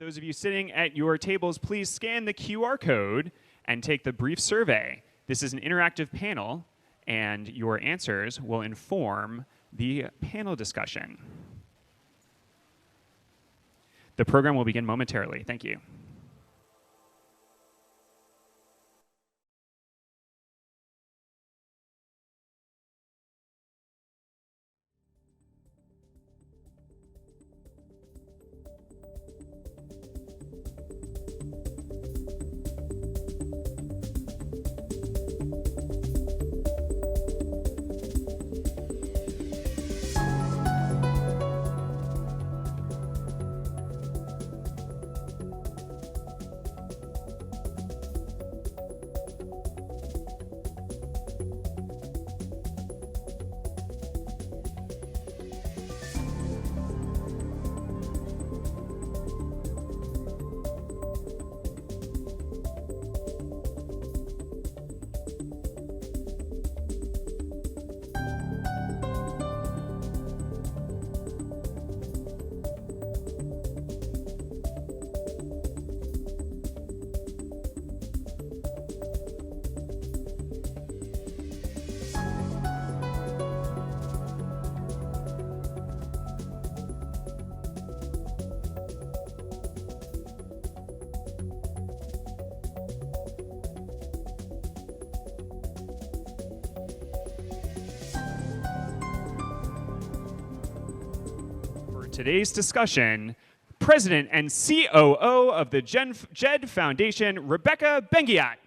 Those of you sitting at your tables, please scan the QR code and take the brief survey. This is an interactive panel, and your answers will inform the panel discussion. The program will begin momentarily. Thank you. Today's discussion, President and COO of the JED Foundation, Rebecca Benguiat.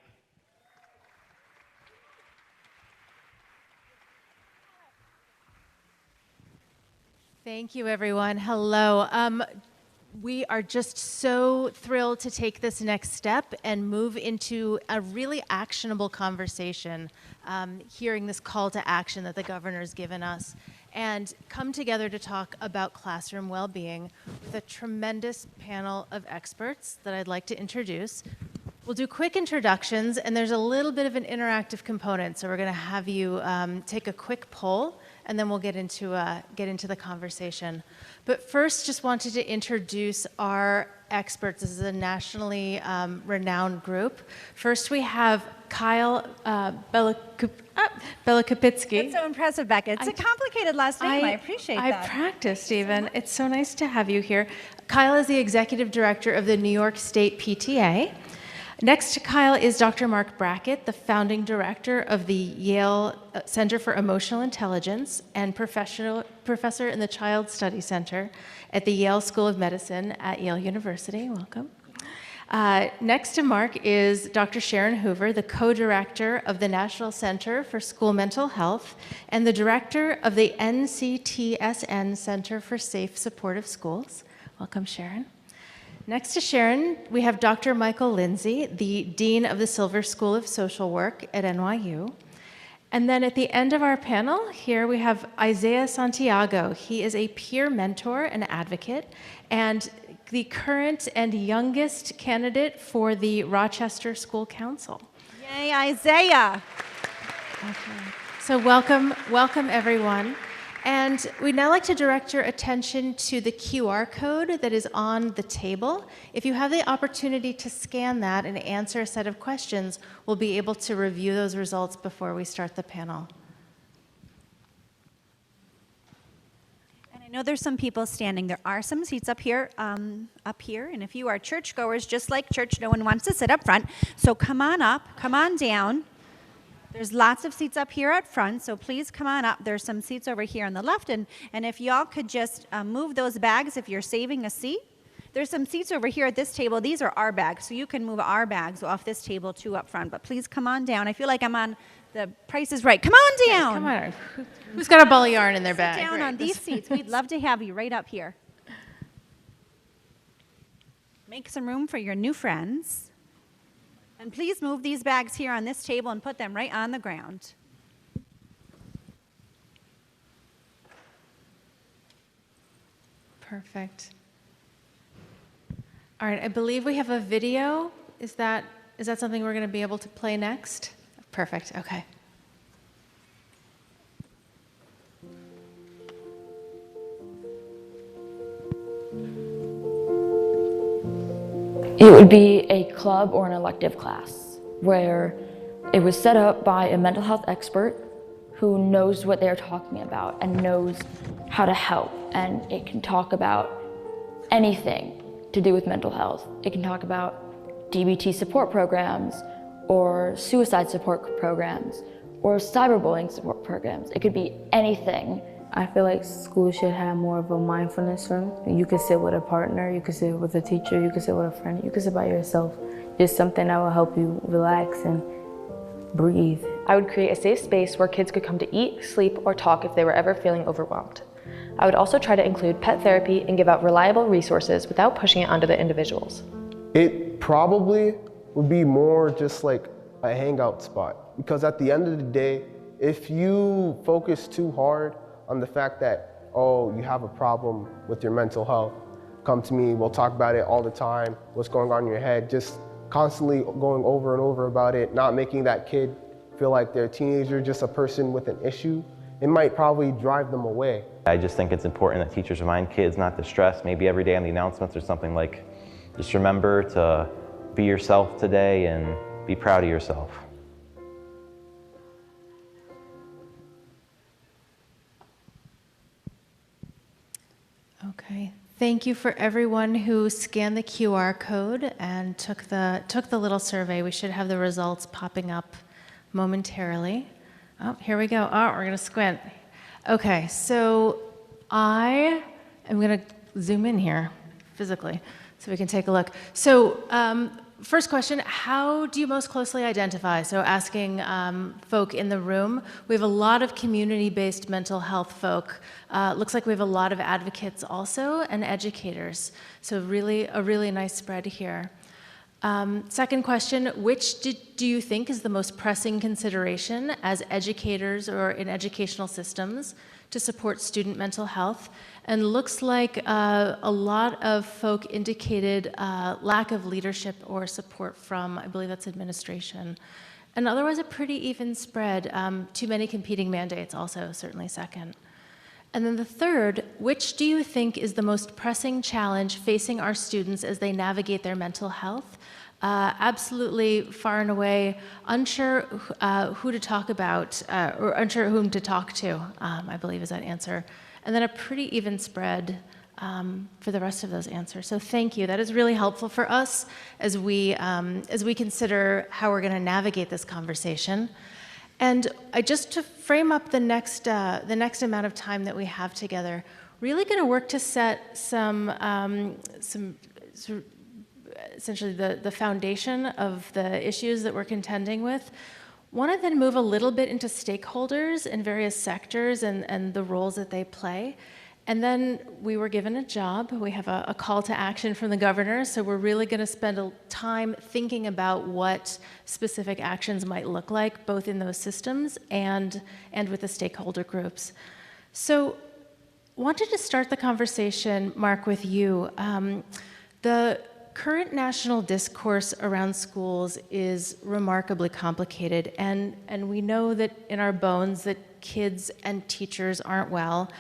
Thank you, everyone. Hello. We are just so thrilled to take this next step and move into a really actionable conversation, hearing this call to action that the governor's given us, and come together to talk about classroom well-being with a tremendous panel of experts that I'd like to introduce. We'll do quick introductions, and there's a little bit of an interactive component, so we're going to have you take a quick poll, and then we'll get into the conversation. But first, just wanted to introduce our experts. This is a renowned group. First, we have Kyle Belakopitsky. That's so impressive, Becca. It's a complicated last name. I appreciate that. I practiced, even. It's so nice to have you here. Kyle is the executive director of the New York State PTA. Next to Kyle is Dr. Mark Brackett, the founding director of the Yale Center for Emotional Intelligence and professor in the Child Study Center at the Yale School of Medicine at Yale University. Welcome. Next to Mark is Dr. Sharon Hoover, the co-director of the National Center for School Mental Health and the director of the NCTSN Center for Safe Supportive Schools. Welcome, Sharon. Next to Sharon, we have Dr. Michael Lindsay, the Dean of the Silver School of Social Work at NYU. And then at the end of our panel, here we have Isaiah Santiago. He is a peer mentor and advocate, and the current and youngest candidate for the Rochester School Council. Yay, Isaiah. Okay. So welcome everyone. And we'd now like to direct your attention to the QR code that is on the table. If you have the opportunity to scan that and answer a set of questions, we'll be able to review those results before we start the panel. And I know there's some people standing. There are some seats up here. And if you are churchgoers, just like church, no one wants to sit up front. So come on up, come on down. There's lots of seats up here at front, so please come on up. There's some seats over here on the left, and if y'all could just move those bags if you're saving a seat. There's some seats over here at this table. These are our bags, so you can move our bags off this table too up front, but please come on down. I feel like I'm on The Price is Right. Come on down. Come on. Who's got a ball of yarn in their bag? Sit down on these seats. We'd love to have you right up here. Make some room for your new friends. And please move these bags here on this table and put them right on the ground. Perfect. All right, I believe we have a video. Is that something we're going to be able to play next? Perfect, okay. It would be a club or an elective class where it was set up by a mental health expert who knows what they're talking about and knows how to help. And it can talk about anything to do with mental health. It can talk about DBT support programs or suicide support programs or cyberbullying support programs. It could be anything. I feel like school should have more of a mindfulness room. You could sit with a partner, you could sit with a teacher, you could sit with a friend, you could sit by yourself. Just something that will help you relax and breathe. I would create a safe space where kids could come to eat, sleep, or talk if they were ever feeling overwhelmed. I would also try to include pet therapy and give out reliable resources without pushing it onto the individuals. It probably would be more just like a hangout spot, because at the end of the day, if you focus too hard on the fact that, oh, you have a problem with your mental health, come to me, we'll talk about it all the time, what's going on in your head, just constantly going over and over about it, not making that kid feel like they're a teenager, just a person with an issue, it might probably drive them away. I just think it's important that teachers remind kids not to stress, maybe every day on the announcements or something like, just remember to be yourself today and be proud of yourself. Okay. Thank you for everyone who scanned the QR code and took the little survey. We should have the results popping up momentarily. Oh, here we go. Oh, we're going to squint. Okay, so I am going to zoom in here physically so we can take a look. So first question, how do you most closely identify? So asking folk in the room. We have a lot of community-based mental health folk. Looks like we have a lot of advocates also and educators. So really, a really nice spread here. Second question, which do you think is the most pressing consideration as educators or in educational systems to support student mental health? And looks like a lot of folk indicated lack of leadership or support from, I believe that's administration. And otherwise a pretty even spread. Too many competing mandates also, certainly second. And then the third, which do you think is the most pressing challenge facing our students as they navigate their mental health? Absolutely far and away unsure who to talk about or unsure whom to talk to, I believe is that answer. And then a pretty even spread for the rest of those answers. So thank you. That is really helpful for us as we consider how we're going to navigate this conversation. And just to frame up the next amount of time that we have together, really going to work to set some essentially the foundation of the issues that we're contending with. Want to then move a little bit into stakeholders in various sectors and the roles that they play. And then we were given a job. We have a call to action from the governor, so we're really going to spend a time thinking about what specific actions might look like, both in those systems and with the stakeholder groups. So wanted to start the conversation, Mark, with you. The current national discourse around schools is remarkably complicated, and we know that in our bones that kids and teachers aren't well.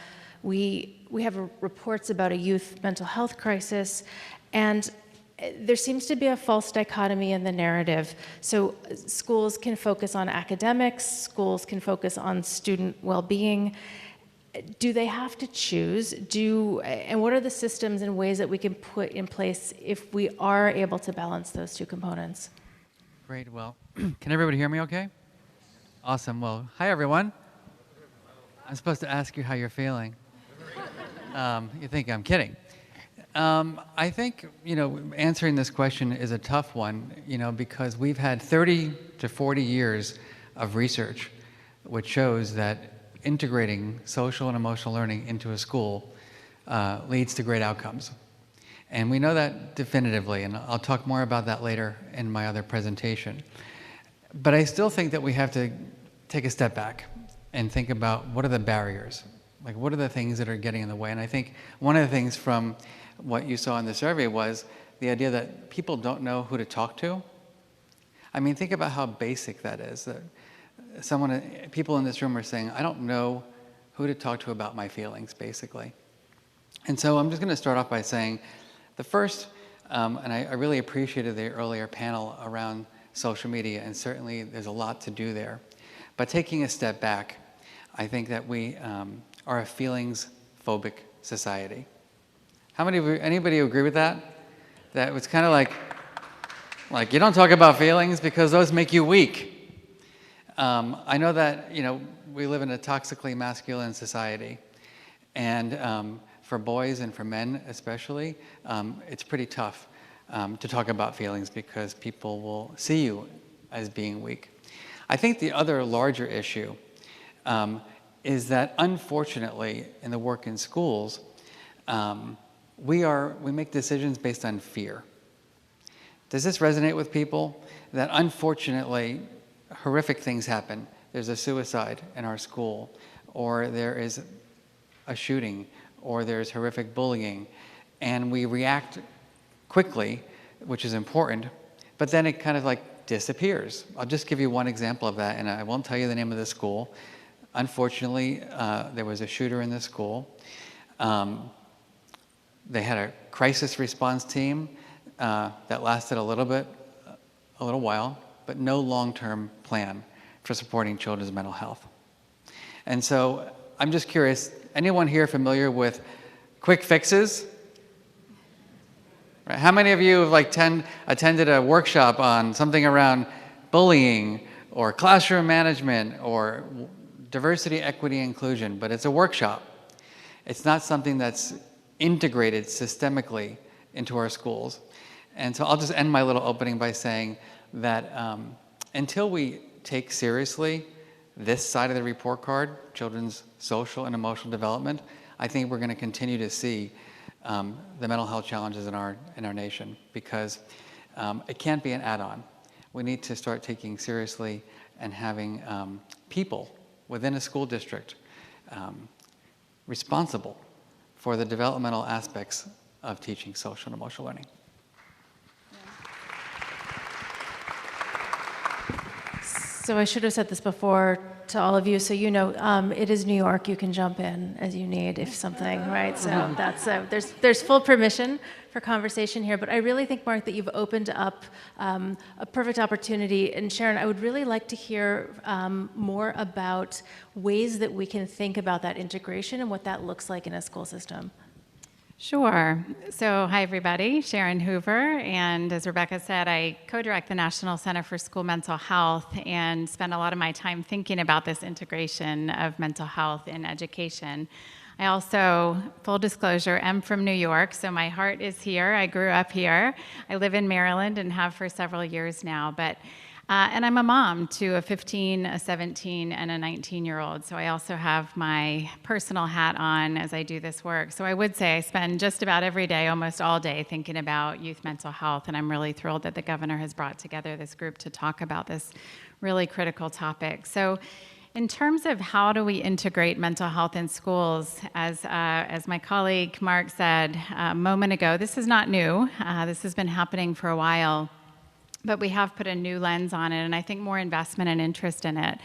We have reports about a youth mental health crisis, and there seems to be a false dichotomy in the narrative. So schools can focus on academics, schools can focus on student well-being. Do they have to choose? And what are the systems and ways that we can put in place if we are able to balance those two components? Great. Well, can everybody hear me okay? Awesome. Well, hi, everyone. I'm supposed to ask you how you're feeling. You think I'm kidding. I think, answering this question is a tough one, because we've had 30 to 40 years of research which shows that integrating social and emotional learning into a school leads to great outcomes. And we know that definitively, and I'll talk more about that later in my other presentation. But I still think that we have to take a step back and think about what are the barriers? Like, what are the things that are getting in the way? And I think one of the things from what you saw in the survey was the idea that people don't know who to talk to. I mean, think about how basic that is. That people in this room are saying, I don't know who to talk to about my feelings, basically. And so I'm just going to start off by saying the first And I really appreciated the earlier panel around social media, and certainly there's a lot to do there. But taking a step back, I think that we are a feelings-phobic society. How many of you, anybody agree with that? That it's kind of like you don't talk about feelings because those make you weak. I know that, we live in a toxically masculine society, and for boys and for men especially, it's pretty tough to talk about feelings because people will see you as being weak. I think the other larger issue is that, unfortunately, in the work in schools, we make decisions based on fear. Does this resonate with people? That unfortunately, horrific things happen. There's a suicide in our school, or there is a shooting, or there's horrific bullying, and we react quickly, which is important, but then it kind of disappears. I'll just give you one example of that, and I won't tell you the name of the school. Unfortunately, there was a shooter in the school. They had a crisis response team that lasted a little while, but no long-term plan for supporting children's mental health. And so I'm just curious, anyone here familiar with quick fixes? Right. How many of you have attended a workshop on something around bullying or classroom management or diversity, equity, inclusion? But it's a workshop. It's not something that's integrated systemically into our schools. And so I'll just end my little opening by saying that until we take seriously this side of the report card, children's social and emotional development, I think we're going to continue to see the mental health challenges in our nation, because it can't be an add-on. We need to start taking seriously and having people within a school district responsible for the developmental aspects of teaching social and emotional learning. So I should have said this before to all of you, so it is New York. You can jump in as you need if something, right? So that's there's full permission for conversation here. But I really think, Mark, that you've opened up a perfect opportunity. And Sharon, I would really like to hear more about ways that we can think about that integration and what that looks like in a school system. Sure. So hi, everybody. Sharon Hoover. And as Rebecca said, I co-direct the National Center for School Mental Health and spend a lot of my time thinking about this integration of mental health in education. I also, full disclosure, am from New York, so my heart is here. I grew up here. I live in Maryland and have for several years now. And I'm a mom to a 15, a 17, and a 19-year-old. So I also have my personal hat on as I do this work. So I would say I spend just about every day, almost all day, thinking about youth mental health. And I'm really thrilled that the governor has brought together this group to talk about this really critical topic. So in terms of how do we integrate mental health in schools, as my colleague Mark said a moment ago, this is not new. This has been happening for a while. But we have put a new lens on it, and I think more investment and interest in it.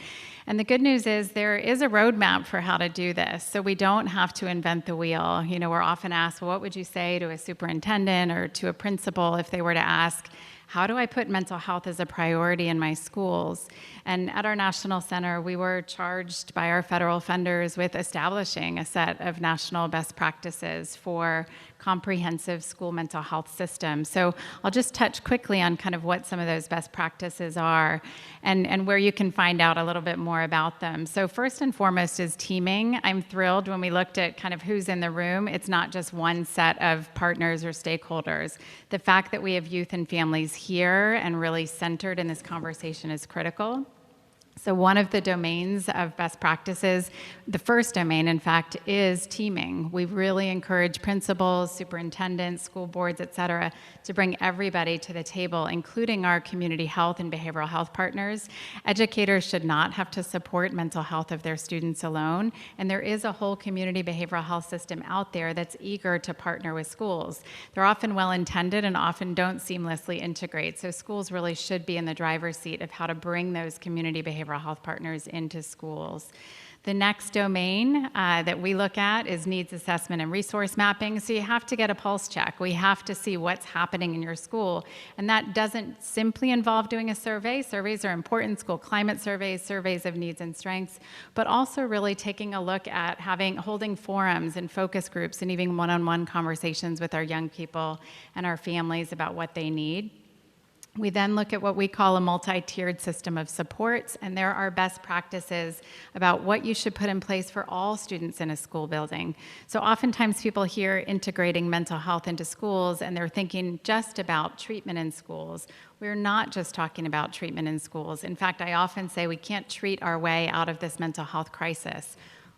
And the good news is there is a roadmap for how to do this, so we don't have to invent the wheel. We're often asked, well, what would you say to a superintendent or to a principal if they were to ask, how do I put mental health as a priority in my schools? And at our National Center, we were charged by our federal funders with establishing a set of national best practices for comprehensive school mental health system. So I'll just touch quickly on kind of what some of those best practices are and where you can find out a little bit more about them. So first and foremost is teaming. I'm thrilled when we looked at kind of who's in the room. It's not just one set of partners or stakeholders. The fact that we have youth and families here and really centered in this conversation is critical. So one of the domains of best practices, the first domain, in fact, is teaming. We really encourage principals, superintendents, school boards, et cetera, to bring everybody to the table, including our community health and behavioral health partners. Educators should not have to support mental health of their students alone, and there is a whole community behavioral health system out there that's eager to partner with schools. They're often well-intended and often don't seamlessly integrate, so schools really should be in the driver's seat of how to bring those community behavioral health partners into schools. The next domain that we look at is needs assessment and resource mapping. So you have to get a pulse check. We have to see what's happening in your school. And that doesn't simply involve doing a survey. Surveys are important, school climate surveys, surveys of needs and strengths, but also really taking a look at holding forums and focus groups and even one-on-one conversations with our young people and our families about what they need. We then look at what we call a multi-tiered system of supports, and there are best practices about what you should put in place for all students in a school building. So oftentimes people hear integrating mental health into schools, and they're thinking just about treatment in schools. We're not just talking about treatment in schools. In fact, I often say we can't treat our way out of this mental health crisis.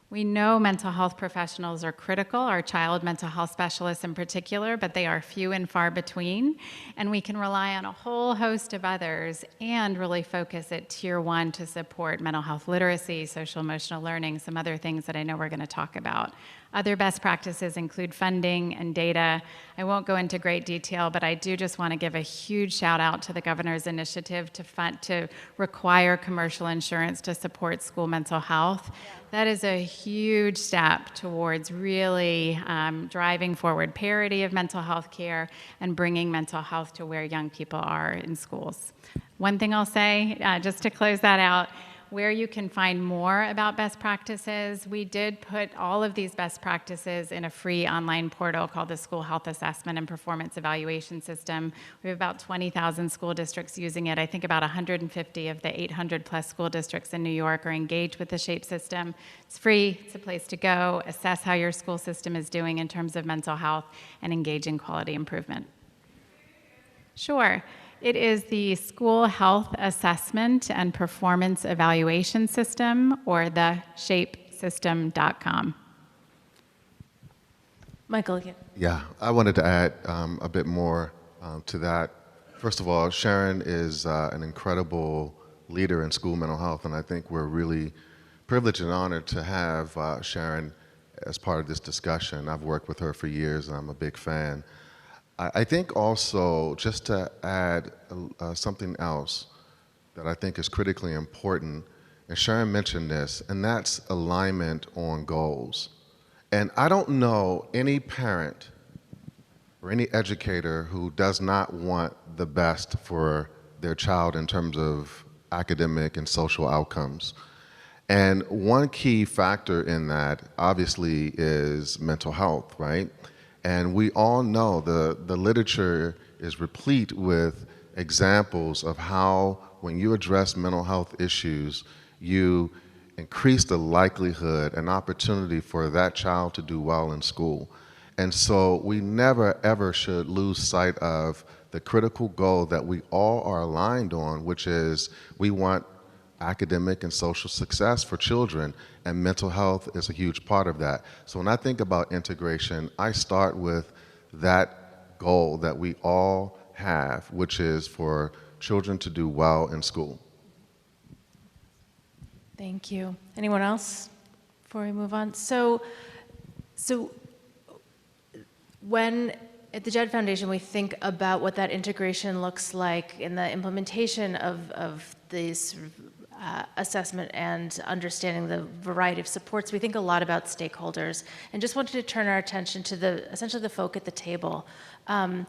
We know mental health professionals are critical, our child mental health specialists in particular, but they are few and far between. And we can rely on a whole host of others and really focus at tier 1 to support mental health literacy, social emotional learning, some other things that I know we're going to talk about. Other best practices include funding and data. I won't go into great detail, but I do just want to give a huge shout out to the governor's initiative to require commercial insurance to support school mental health. That is a huge step towards really driving forward parity of mental health care and bringing mental health to where young people are in schools. One thing I'll say, just to close that out, where you can find more about best practices, we did put all of these best practices in a free online portal called the School Health Assessment and Performance Evaluation System. We have about 20,000 school districts using it. I think about 150 of the 800 plus school districts in New York are engaged with the SHAPE system. It's free, it's a place to go, assess how your school system is doing in terms of mental health, and engage in quality improvement. Sure. It is the School Health Assessment and Performance Evaluation System, or the shapesystem.com. Michael, again. Yeah, I wanted to add a bit more to that. First of all, Sharon is an incredible leader in school mental health, and I think we're really privileged and honored to have Sharon as part of this discussion. I've worked with her for years, and I'm a big fan. I think also, just to add something else that I think is critically important, and Sharon mentioned this, and that's alignment on goals. And I don't know any parent or any educator who does not want the best for their child in terms of academic and social outcomes. And one key factor in that, obviously, is mental health, right? And we all know the literature is replete with examples of how, when you address mental health issues, you increase the likelihood and opportunity for that child to do well in school. And so we never, ever should lose sight of the critical goal that we all are aligned on, which is we want academic and social success for children, and mental health is a huge part of that. So when I think about integration, I start with that goal that we all have, which is for children to do well in school. Thank you. Anyone else before we move on? So when at the Jed Foundation we think about what that integration looks like in the implementation of these assessment and understanding the variety of supports, we think a lot about stakeholders, and just wanted to turn our attention to essentially the folk at the table. And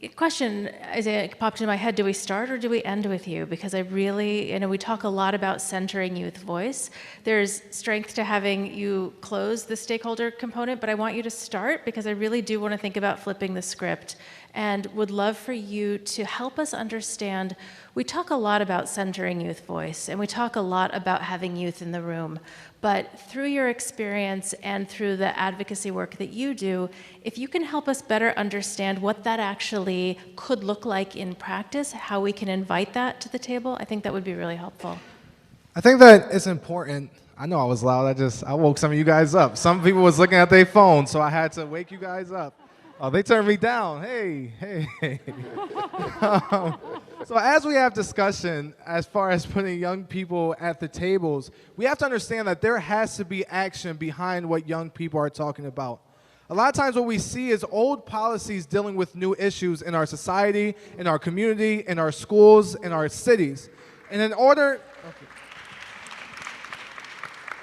a question, Isaiah, popped into my head: do we start or do we end with you? Because I really, we talk a lot about centering youth voice. There's strength to having you close the stakeholder component, but I want you to start because I really do want to think about flipping the script, and would love for you to help us understand. We talk a lot about centering youth voice, and we talk a lot about having youth in the room, but through your experience and through the advocacy work that you do, if you can help us better understand what that actually could look like in practice, how we can invite that to the table, I think that would be really helpful. I think that it's important. I know I was loud. I woke some of you guys up. Some people was looking at their phone, so I had to wake you guys up. Oh, they turned me down. Hey. So as we have discussion, as far as putting young people at the tables, we have to understand that there has to be action behind what young people are talking about. A lot of times what we see is old policies dealing with new issues in our society, in our community, in our schools, in our cities. And in order... Okay.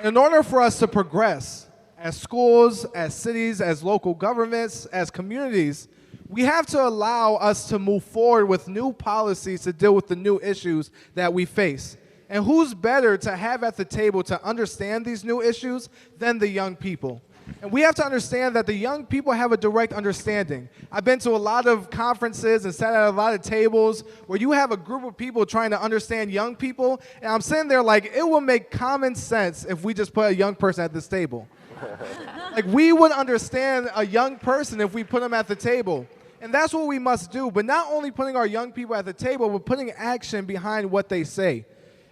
In order for us to progress as schools, as cities, as local governments, as communities, we have to allow us to move forward with new policies to deal with the new issues that we face. And who's better to have at the table to understand these new issues than the young people? And we have to understand that the young people have a direct understanding. I've been to a lot of conferences and sat at a lot of tables where you have a group of people trying to understand young people, and I'm sitting there like, it will make common sense if we just put a young person at this table. Like, we would understand a young person if we put them at the table. And that's what we must do. But not only putting our young people at the table, but putting action behind what they say.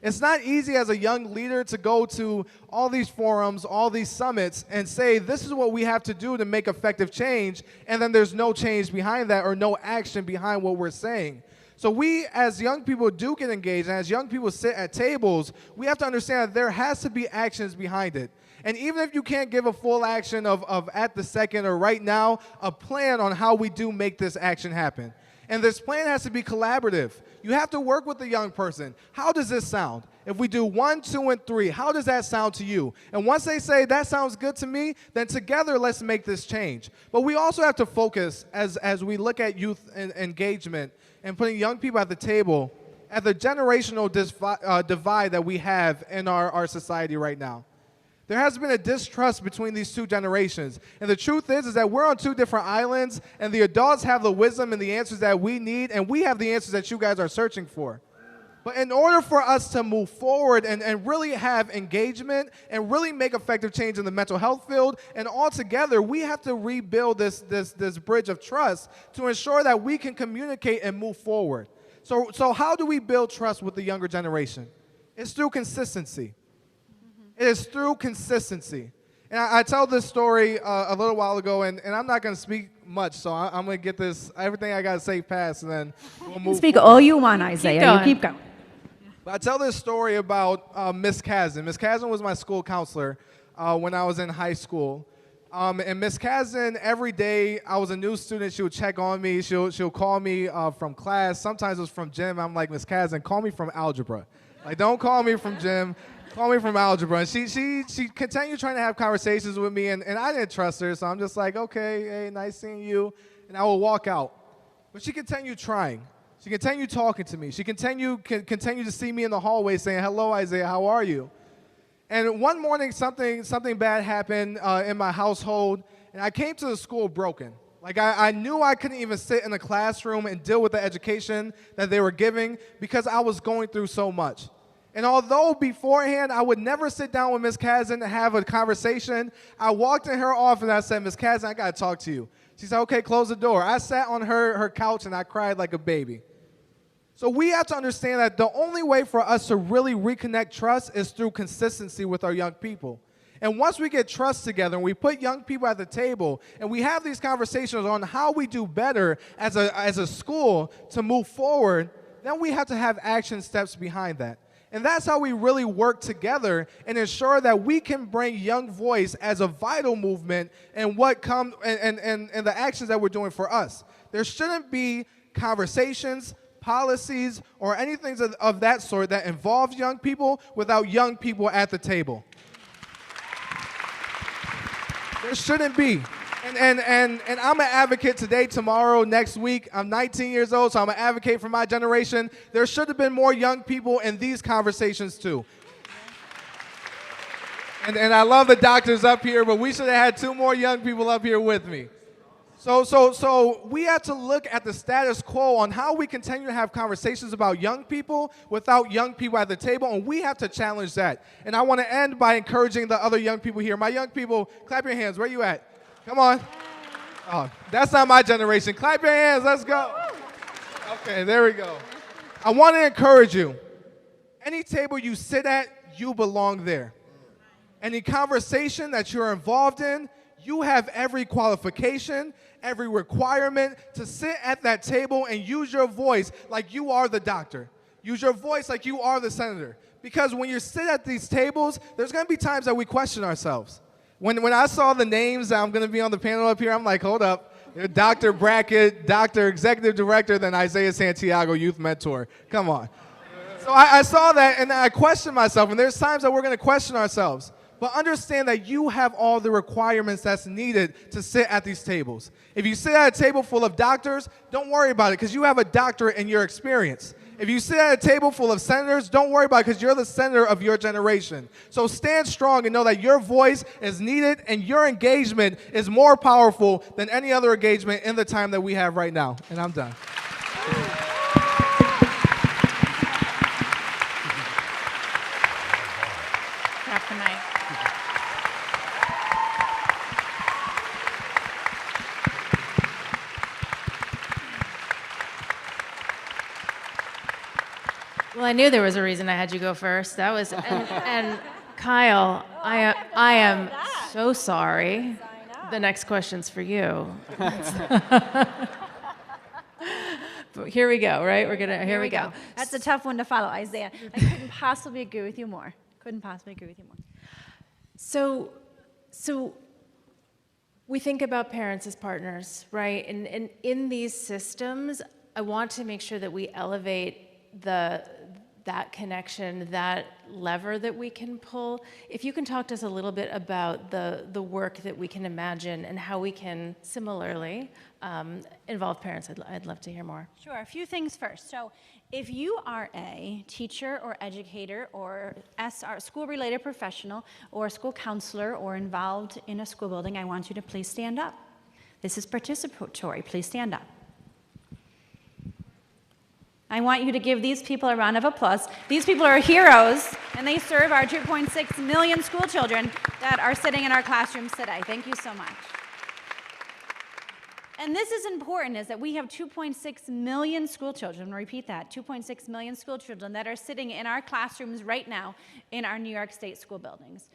It's not easy as a young leader to go to all these forums, all these summits, and say, this is what we have to do to make effective change, and then there's no change behind that or no action behind what we're saying. So we, as young people, do get engaged, and as young people sit at tables, we have to understand that there has to be actions behind it. And even if you can't give a full action of at the second or right now, a plan on how we do make this action happen. And this plan has to be collaborative. You have to work with the young person. How does this sound? If we do 1, 2, and 3, how does that sound to you? And once they say, that sounds good to me, then together let's make this change. But we also have to focus, as we look at youth engagement and putting young people at the table, at the generational divide that we have in our society right now. There has been a distrust between these two generations. And the truth is that we're on two different islands, and the adults have the wisdom and the answers that we need, and we have the answers that you guys are searching for. But in order for us to move forward and really have engagement and really make effective change in the mental health field, and all together, we have to rebuild this bridge of trust to ensure that we can communicate and move forward. So how do we build trust with the younger generation? It's through consistency. It is through consistency. And I told this story a little while ago, and I'm not going to speak much, so I'm going to get this, everything I got to say past, and then we'll move Speak forward. all you want, Isaiah. Keep going. But I tell this story about Miss Kazan. Miss Kazan was my school counselor when I was in high school. And Miss Kazan, every day I was a new student, she would check on me. She'll call me from class. Sometimes it was from gym. I'm like, Miss Kazan, call me from algebra. Like, don't call me from gym. Call me from algebra. And she continued trying to have conversations with me, and I didn't trust her, so I'm just like, okay, hey, nice seeing you, and I will walk out. But she continued trying. She continued talking to me. She continued to see me in the hallway saying, hello, Isaiah, how are you? And one morning, something bad happened in my household, and I came to the school broken. Like, I knew I couldn't even sit in a classroom and deal with the education that they were giving because I was going through so much. And although beforehand I would never sit down with Ms. Kazan to have a conversation, I walked in her office and I said, Ms. Kazan, I got to talk to you. She said, okay, close the door. I sat on her couch and I cried like a baby. So we have to understand that the only way for us to really reconnect trust is through consistency with our young people. And once we get trust together and we put young people at the table and we have these conversations on how we do better as a school to move forward, then we have to have action steps behind that. And that's how we really work together and ensure that we can bring young voice as a vital movement and what come and the actions that we're doing for us. There shouldn't be conversations, policies, or anything of that sort that involves young people without young people at the table. There shouldn't be. And I'm an advocate today, tomorrow, next week. I'm 19 years old, so I'm an advocate for my generation. There should have been more young people in these conversations too. And I love the doctors up here, but we should have had 2 more young people up here with me. So we have to look at the status quo on how we continue to have conversations about young people without young people at the table, and we have to challenge that. And I want to end by encouraging the other young people here. My young people, clap your hands. Where you at? Come on. Oh, that's not my generation. Clap your hands. Let's go. Okay, there we go. I want to encourage you. Any table you sit at, you belong there. Any conversation that you're involved in, you have every qualification, every requirement to sit at that table and use your voice like you are the doctor. Use your voice like you are the senator. Because when you sit at these tables, there's going to be times that we question ourselves. When I saw the names that I'm going to be on the panel up here, I'm like, hold up. Dr. Brackett, Dr. Executive Director, then Isaiah Santiago, Youth Mentor. Come on. So I saw that, and I questioned myself, and there's times that we're going to question ourselves. but understand that you have all the requirements that's needed to sit at these tables. If you sit at a table full of doctors, don't worry about it because you have a doctorate in your experience. If you sit at a table full of senators, don't worry about it because you're the senator of your generation. So stand strong and know that your voice is needed and your engagement is more powerful than any other engagement in the time that we have right now. And I'm done. Drop the mic. Well, I knew there was a reason I had you go first. That was, and Kyle, I am so sorry. The next question's for you. But here we go, right? Here we go. That's a tough one to follow, Isaiah. I couldn't possibly agree with you more. So we think about parents as partners, right? And in these systems, I want to make sure that we elevate that connection, that lever that we can pull. If you can talk to us a little bit about the work that we can imagine and how we can similarly involve parents, I'd love to hear more. Sure, a few things first. So if you are a teacher or educator or SR, school-related professional or a school counselor or involved in a school building, I want you to please stand up. This is participatory. Please stand up. I want you to give these people a round of applause. These people are heroes, and they serve our 2.6 million school children that are sitting in our classrooms today. Thank you so much. And this is important, is that we have 2.6 million school children, repeat that, 2.6 million school children that are sitting in our classrooms right now in our New York State school buildings.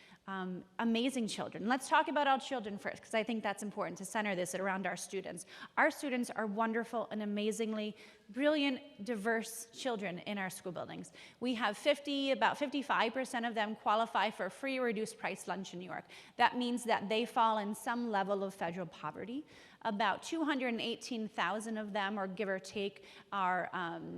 Amazing children. Let's talk about our children first, because I think that's important to center this around our students. Our students are wonderful and amazingly brilliant, diverse children in our school buildings. We have about 55% of them qualify for a free or reduced price lunch in New York. That means that they fall in some level of federal poverty. About 218,000 of them, or give or take, are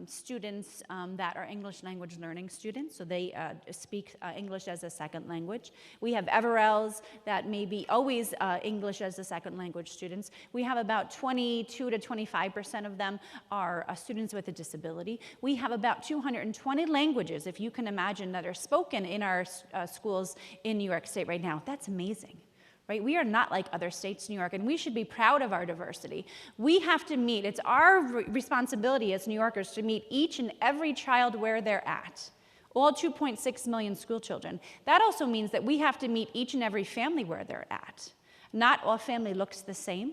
students that are English language learning students, so they speak English as a second language. We have Everells that may be always English as a second language students. We have about 22 to 25% of them are students with a disability. We have about 220 languages, if you can imagine, that are spoken in our schools in New York State right now. That's amazing. Right? We are not like other states in New York, and we should be proud of our diversity. We have to meet, it's our responsibility as New Yorkers to meet each and every child where they're at. All 2.6 million school children. That also means that we have to meet each and every family where they're at. Not all family looks the same.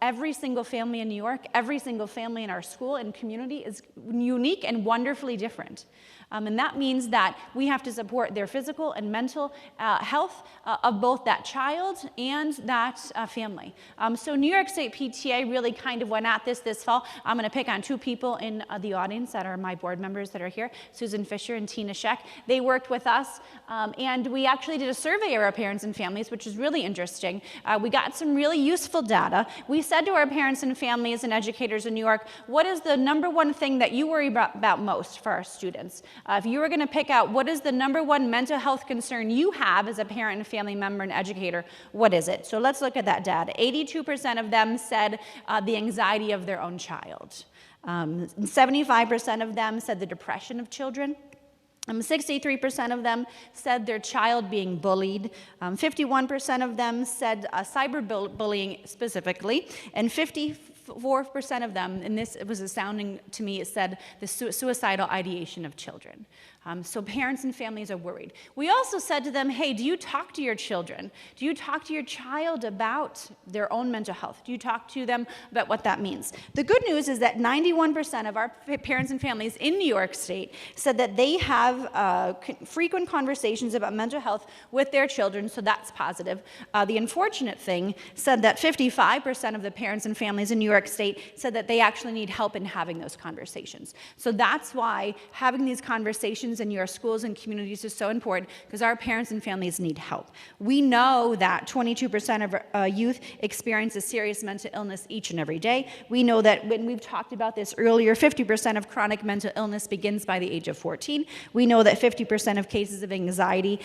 Every single family in New York, every single family in our school and community is unique and wonderfully different. And that means that we have to support their physical and mental health of both that child and that family. So New York State PTA really kind of went at this fall. I'm going to pick on two people in the audience that are my board members that are here, Susan Fisher and Tina Scheck. They worked with us, and we actually did a survey of our parents and families, which is really interesting. We got some really useful data. We said to our parents and families and educators in New York, what is the number one thing that you worry about most for our students? If you were going to pick out what is the number one mental health concern you have as a parent and family member and educator, what is it? So let's look at that data. 82% of them said the anxiety of their own child. 75% of them said the depression of children. 63% of them said their child being bullied. 51% of them said cyberbullying specifically, and 54% of them, and this was astounding to me, it said the suicidal ideation of children. So parents and families are worried. We also said to them, hey, do you talk to your children? Do you talk to your child about their own mental health? Do you talk to them about what that means? The good news is that 91% of our parents and families in New York State said that they have frequent conversations about mental health with their children, so that's positive. The unfortunate thing said that 55% of the parents and families in New York State said that they actually need help in having those conversations. So that's why having these conversations institutions and your schools and communities is so important because our parents and families need help. We know that 22% of youth experience a serious mental illness each and every day. We know that when we've talked about this earlier, 50% of chronic mental illness begins by the age of 14. We know that 50% of cases of anxiety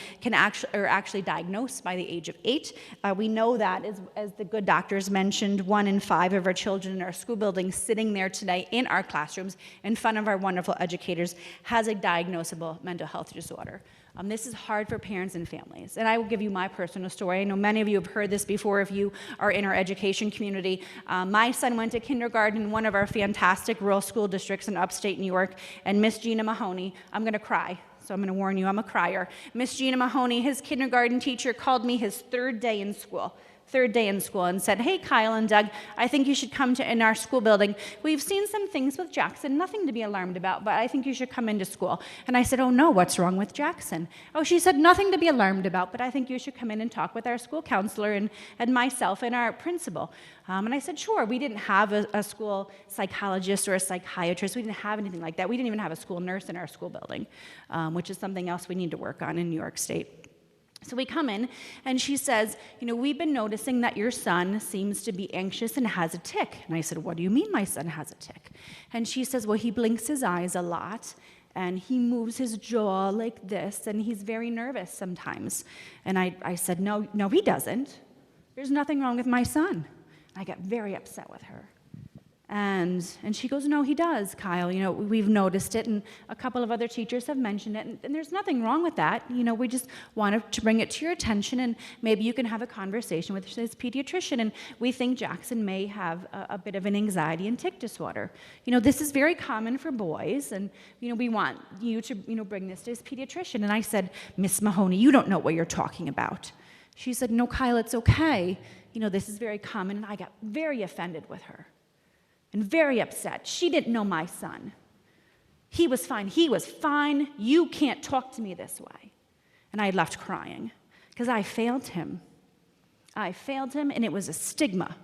are actually diagnosed by the age of 8. We know that, as the good doctors mentioned, 1 in 5 of our children in our school buildings sitting there today in our classrooms in front of our wonderful educators has a diagnosable mental health disorder. This is hard for parents and families. And I will give you my personal story. I know many of you have heard this before if you are in our education community. My son went to kindergarten in one of our fantastic rural school districts in upstate New York, and Miss Gina Mahoney, I'm going to cry, so I'm going to warn you, I'm a crier. Miss Gina Mahoney, his kindergarten teacher, called me his third day in school, and said, hey, Kyle and Doug, I think you should come to in our school building. We've seen some things with Jackson, nothing to be alarmed about, but I think you should come into school. And I said, oh no, what's wrong with Jackson? Oh, she said, nothing to be alarmed about, but I think you should come in and talk with our school counselor and myself and our principal. And I said, sure. We didn't have a school psychologist or a psychiatrist. We didn't have anything like that. We didn't even have a school nurse in our school building, which is something else we need to work on in New York State. So we come in, and she says, we've been noticing that your son seems to be anxious and has a tic. And I said, what do you mean my son has a tic? And she says, well, he blinks his eyes a lot, and he moves his jaw like this, and he's very nervous sometimes. And I said, no, he doesn't. There's nothing wrong with my son. I got very upset with her. And she goes, no, he does, Kyle. We've noticed it, and a couple of other teachers have mentioned it, and there's nothing wrong with that. We just wanted to bring it to your attention, and maybe you can have a conversation with his pediatrician, and we think Jackson may have a bit of an anxiety and tic disorder. This is very common for boys, and, we want you to, bring this to his pediatrician. And I said, Miss Mahoney, you don't know what you're talking about. She said, no, Kyle, it's okay. This is very common, and I got very offended with her. And very upset. She didn't know my son. He was fine. He was fine. You can't talk to me this way. And I left crying because I failed him. And it was a stigma.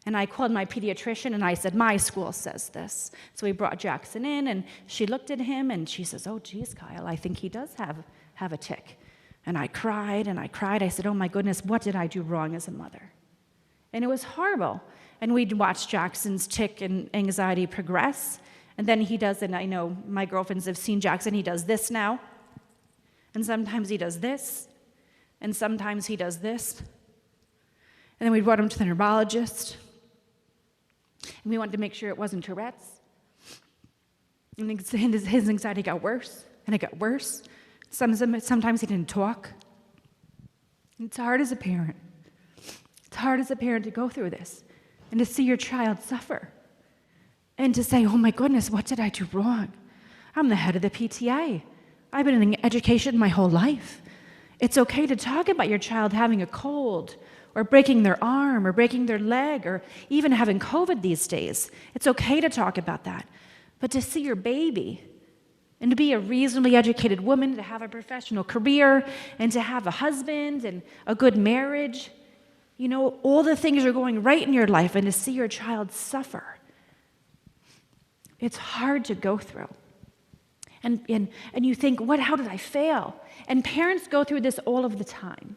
And I called my pediatrician, and I said, my school says this. So we brought Jackson in, and she looked at him, and she says, oh, geez, Kyle, I think he does have a tic. And I cried. I said, oh, my goodness, what did I do wrong as a mother? And it was horrible. And we'd watch Jackson's tic and anxiety progress. And then he does, and I know my girlfriends have seen Jackson, he does this now. And sometimes he does this. And sometimes he does this. And then we brought him to the neurologist. And we wanted to make sure it wasn't Tourette's. And his anxiety got worse, and it got worse. Sometimes he didn't talk. And it's hard as a parent. It's hard as a parent to go through this and to see your child suffer and to say, oh my goodness, what did I do wrong? I'm the head of the PTA. I've been in education my whole life. It's okay to talk about your child having a cold or breaking their arm or breaking their leg or even having COVID these days. It's okay to talk about that. But to see your baby and to be a reasonably educated woman, to have a professional career and to have a husband and a good marriage, all the things are going right in your life, and to see your child suffer, it's hard to go through. And you think, how did I fail? And parents go through this all of the time.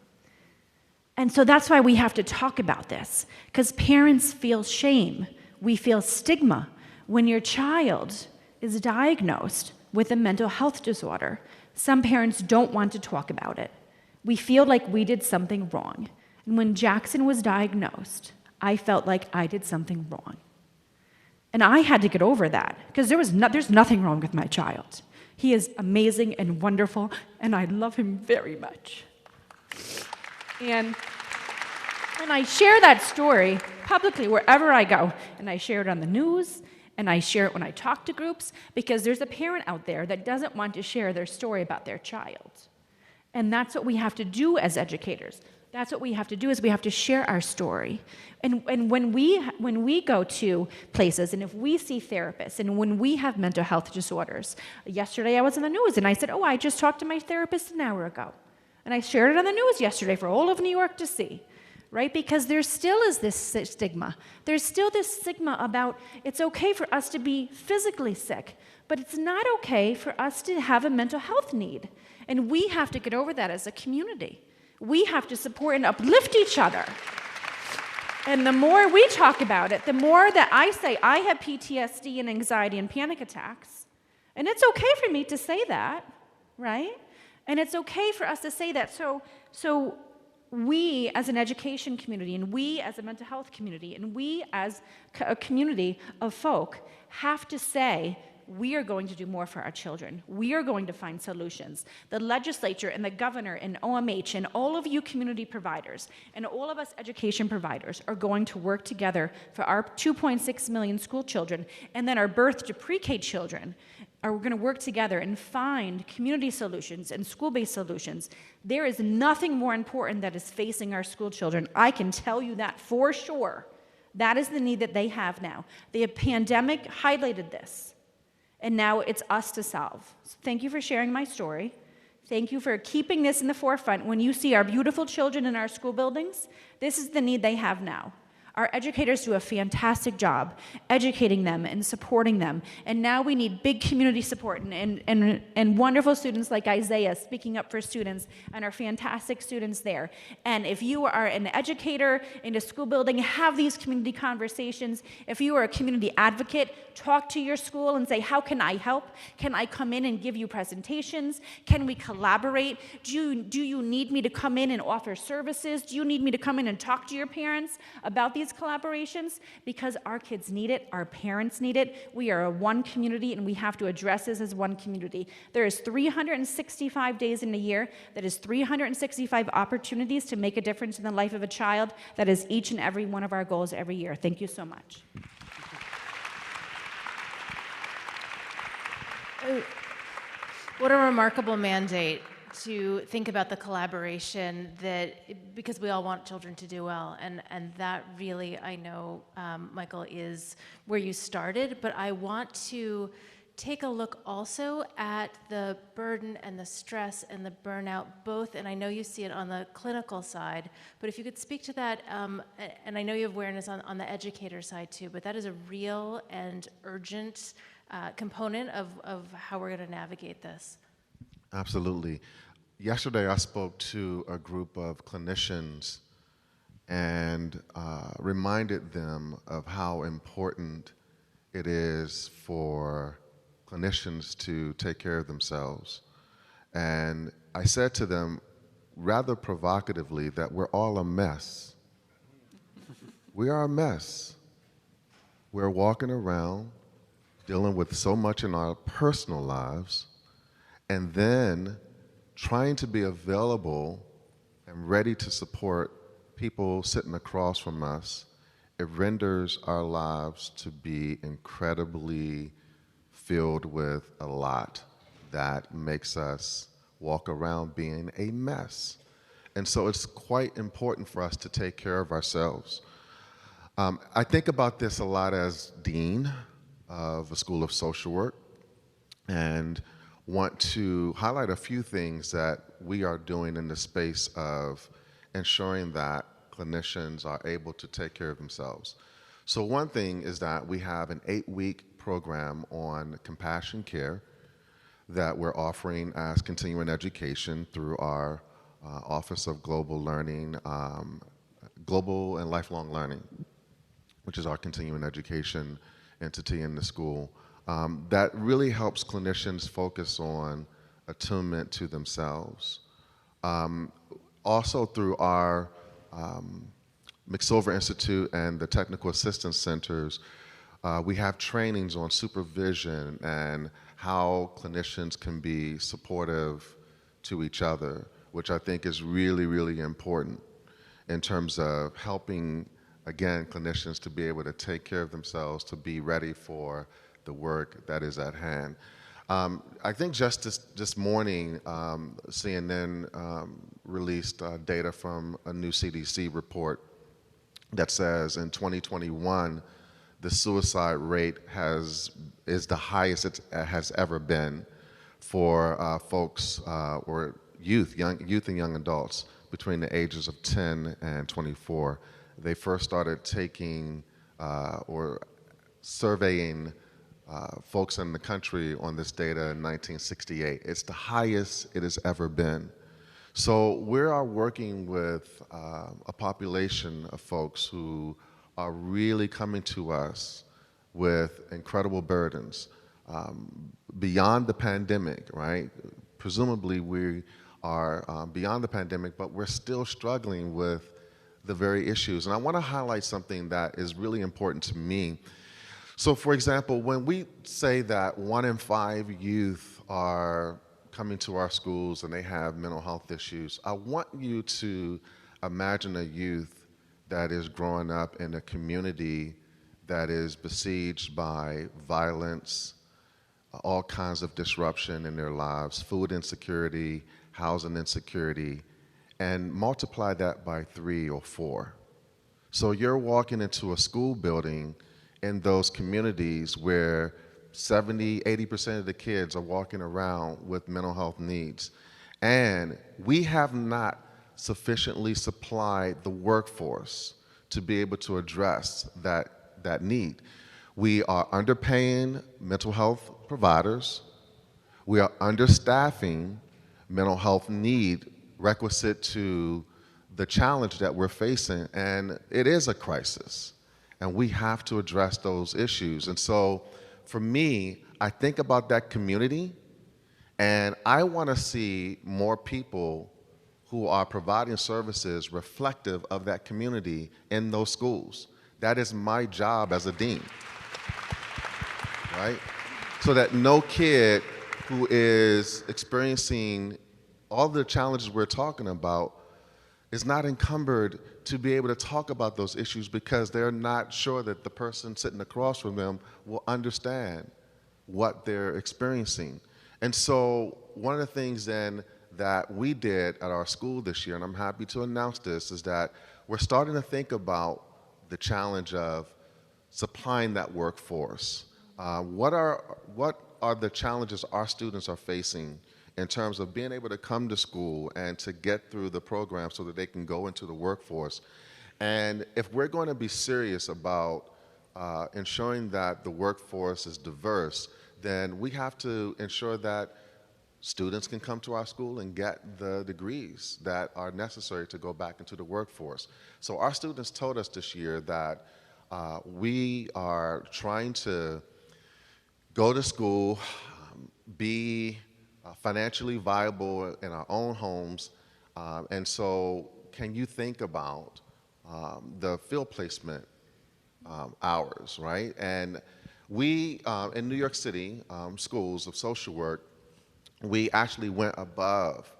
And so that's why we have to talk about this, because parents feel shame. We feel stigma when your child is diagnosed with a mental health disorder. Some parents don't want to talk about it. We feel like we did something wrong. And when Jackson was diagnosed, I felt like I did something wrong. And I had to get over that, because there's nothing wrong with my child. He is amazing and wonderful, and I love him very much. And I share that story publicly wherever I go, and I share it on the news, and I share it when I talk to groups, because there's a parent out there that doesn't want to share their story about their child. And that's what we have to do as educators. That's what we have to do, is we have to share our story. And when we go to places, and if we see therapists, and when we have mental health disorders, yesterday I was in the news, and I said, I just talked to my therapist an hour ago. And I shared it on the news yesterday for all of New York to see. right? Because there still is this stigma. There's still this stigma about it's okay for us to be physically sick, but it's not okay for us to have a mental health need. And we have to get over that as a community. We have to support and uplift each other. And the more we talk about it, the more that I say, I have PTSD and anxiety and panic attacks. And it's okay for me to say that, right? And it's okay for us to say that. So we as an education community, and we as a mental health community, and we as a community of folk have to say, we are going to do more for our children. We are going to find solutions. The legislature and the governor and OMH and all of you community providers and all of us education providers are going to work together for our 2.6 million school children and then our birth to pre-K children. Are going to work together and find community solutions and school-based solutions. There is nothing more important that is facing our school children. I can tell you that for sure. That is the need that they have now. The pandemic highlighted this. And now it's us to solve. So thank you for sharing my story. Thank you for keeping this in the forefront. When you see our beautiful children in our school buildings, this is the need they have now. Our educators do a fantastic job educating them and supporting them. And now we need big community support and wonderful students like Isaiah speaking up for students and our fantastic students there. And if you are an educator in a school building, have these community conversations. If you are a community advocate, talk to your school and say, how can I help? Can I come in and give you presentations? Can we collaborate? Do you need me to come in and offer services? Do you need me to come in and talk to your parents about these collaborations? Because our kids need it, our parents need it. We are a one community and we have to address this as one community. There is 365 days in a year. That is 365 opportunities to make a difference in the life of a child. That is each and every one of our goals every year. Thank you so much. What a remarkable mandate to think about the collaboration that, because we all want children to do well, and that really, I know, Michael, is where you started, but I want to take a look also at the burden and the stress and the burnout, both, and I know you see it on the clinical side, but if you could speak to that, and I know you have awareness on the educator side too, but that is a real and urgent component of how we're going to navigate this. Absolutely. Yesterday, I spoke to a group of clinicians and reminded them of how important it is for clinicians to take care of themselves. And I said to them, rather provocatively, that we're all a mess. We are a mess. We're walking around dealing with so much in our personal lives, and then trying to be available and ready to support people sitting across from us. It renders our lives to be incredibly filled with a lot that makes us walk around being a mess. And so it's quite important for us to take care of ourselves. I think about this a lot as dean of a School of Social Work, and want to highlight a few things that we are doing in the space of ensuring that clinicians are able to take care of themselves. So one thing is that we have an 8-week program on compassion care that we're offering as continuing education through our Office of Global Learning, Global and Lifelong Learning, which is our continuing education entity in the school. That really helps clinicians focus on attunement to themselves. Also through our McSilver Institute and the Technical Assistance Centers, we have trainings on supervision and how clinicians can be supportive to each other, which I think is really, really important in terms of helping, again, clinicians to be able to take care of themselves, to be ready for the work that is at hand. I think just this morning, CNN released data from a new CDC report that says in 2021, the suicide rate is the highest it has ever been for folks or youth and young adults between the ages of 10 and 24. They first started taking or surveying folks in the country on this data in 1968. It's the highest it has ever been. So we are working with a population of folks who are really coming to us with incredible burdens beyond the pandemic, right? Presumably we are beyond the pandemic, but we're still struggling with the very issues. And I want to highlight something that is really important to me. So for example, when we say that 1 in 5 youth are coming to our schools and they have mental health issues, I want you to imagine a youth that is growing up in a community that is besieged by violence, all kinds of disruption in their lives, food insecurity, housing insecurity, and multiply that by 3 or 4. So you're walking into a school building in those communities where 70, 80% of the kids are walking around with mental health needs. And we have not sufficiently supplied the workforce to be able to address that need. We are underpaying mental health providers. We are understaffing mental health need requisite to the challenge that we're facing, and it is a crisis, and we have to address those issues. And so for me, I think about that community, and I want to see more people who are providing services reflective of that community in those schools. That is my job as a dean, right? So that no kid who is experiencing all the challenges we're talking about is not encumbered to be able to talk about those issues because they're not sure that the person sitting across from them will understand what they're experiencing. And so one of the things then that we did at our school this year, and I'm happy to announce this, is that we're starting to think about the challenge of supplying that workforce. What are the challenges our students are facing in terms of being able to come to school and to get through the program so that they can go into the workforce? And if we're going to be serious about ensuring that the workforce is diverse, then we have to ensure that students can come to our school and get the degrees that are necessary to go back into the workforce. So our students told us this year that we are trying to go to school, be financially viable in our own homes, and so can you think about the field placement hours, right? And we, in New York City, schools of social work, we actually went above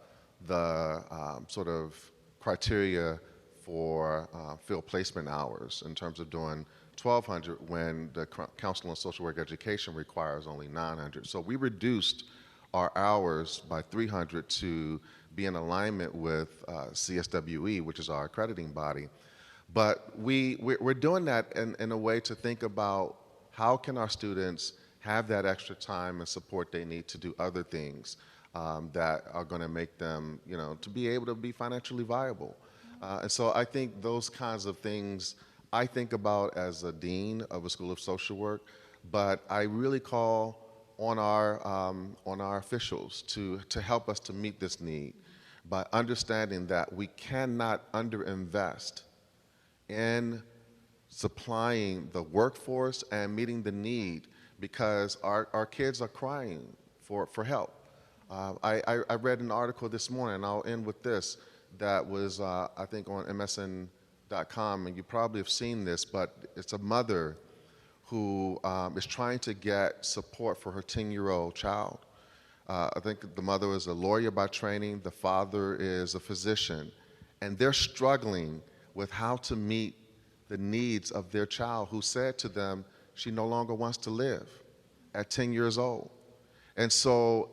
the sort of criteria for field placement hours in terms of doing 1,200 when the Council on Social Work Education requires only 900. So we reduced our hours by 300 to be in alignment with CSWE, which is our accrediting body. But we're doing that in a way to think about how can our students have that extra time and support they need to do other things that are going to make them, to be able to be financially viable. And so I think those kinds of things I think about as a dean of a school of social work, but I really call on our officials to help us to meet this need by understanding that we cannot underinvest in supplying the workforce and meeting the need because our kids are crying for help. I read an article this morning, and I'll end with this, that was, I think, on MSN.com, and you probably have seen this, but it's a mother who is trying to get support for her 10-year-old child. I think the mother is a lawyer by training, the father is a physician, and they're struggling with how to meet the needs of their child who said to them she no longer wants to live at 10 years old. And so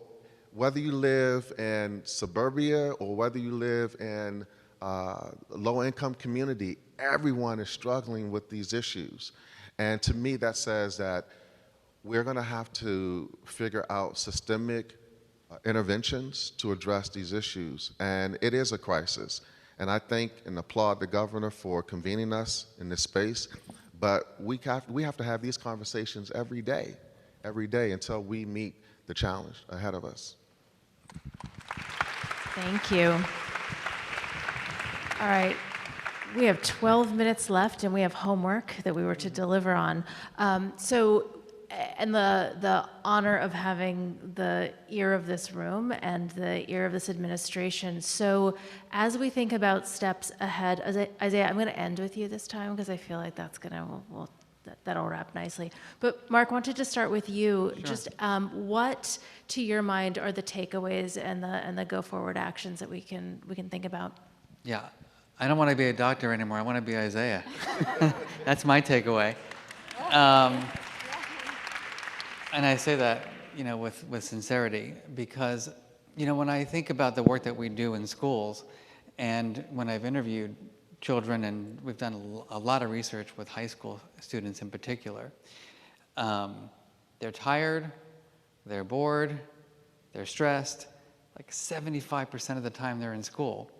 whether you live in suburbia or whether you live in a low-income community, everyone is struggling with these issues. And to me, that says that we're going to have to figure out systemic interventions to address these issues. And it is a crisis. And I thank and applaud the governor for convening us in this space. But we have to have these conversations every day until we meet the challenge ahead of us. Thank you. All right. We have 12 minutes left, and we have homework that we were to deliver on. And the honor of having the ear of this room and the ear of this administration. So as we think about steps ahead, Isaiah, I'm going to end with you this time because I feel like that's going to, that'll wrap nicely. But Mark, wanted to start with you. Sure. Just what, to your mind, are the takeaways and the go forward actions that we can think about? Yeah, I don't want to be a doctor anymore. I want to be Isaiah. That's my takeaway. And I say that, with sincerity, because, when I think about the work that we do in schools, and when I've interviewed children, and we've done a lot of research with high school students in particular, they're tired, they're bored, they're stressed, like 75% of the time they're in school.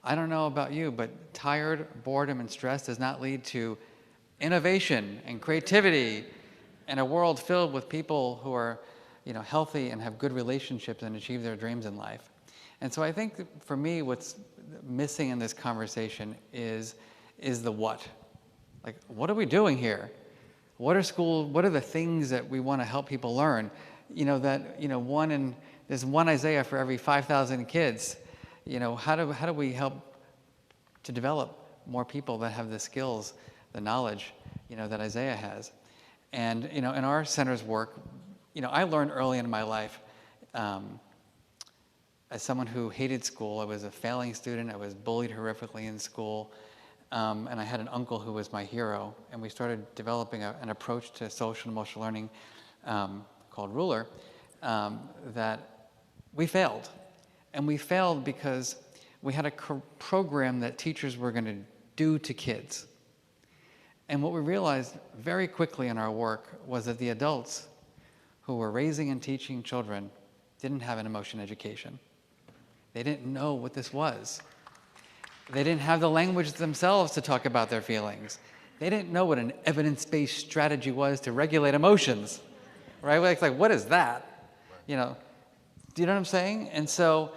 I don't know about you, but tired, boredom, and stress does not lead to innovation and creativity and a world filled with people who are, healthy and have good relationships and achieve their dreams in life. And so I think that for me, what's missing in this conversation is the what. Like, what are we doing here? What are the things that we want to help people learn? There's one Isaiah for every 5,000 kids. How do we help to develop more people that have the skills, the knowledge, that Isaiah has? And, in our center's work, I learned early in my life, as someone who hated school. I was a failing student. I was bullied horrifically in school. And I had an uncle who was my hero. And we started developing an approach to social and emotional learning called Ruler that we failed. And we failed because we had a program that teachers were going to do to kids. And what we realized very quickly in our work was that the adults who were raising and teaching children didn't have an emotion education. They didn't know what this was. They didn't have the language themselves to talk about their feelings. They didn't know what an evidence-based strategy was to regulate emotions, right? Like what is that? Do you know what I'm saying? And so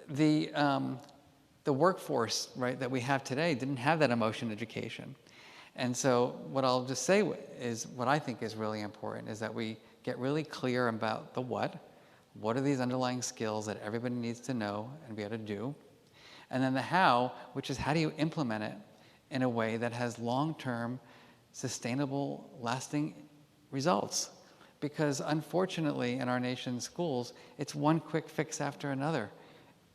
the workforce, right, that we have today didn't have that emotion education. And so what I'll just say is what I think is really important is that we get really clear about the what are these underlying skills that everybody needs to know and be able to do, and then the how, which is how do you implement it in a way that has long-term, sustainable, lasting results. Because unfortunately in our nation's schools, it's one quick fix after another,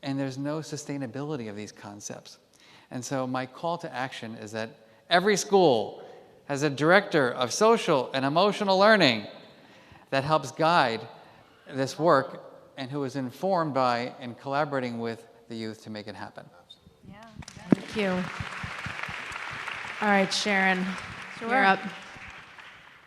and there's no sustainability of these concepts. And so my call to action is that every school has a director of social and emotional learning that helps guide this work and who is informed by and collaborating with the youth to make it happen. Yeah. Thank you. All right, Sharon, you're up.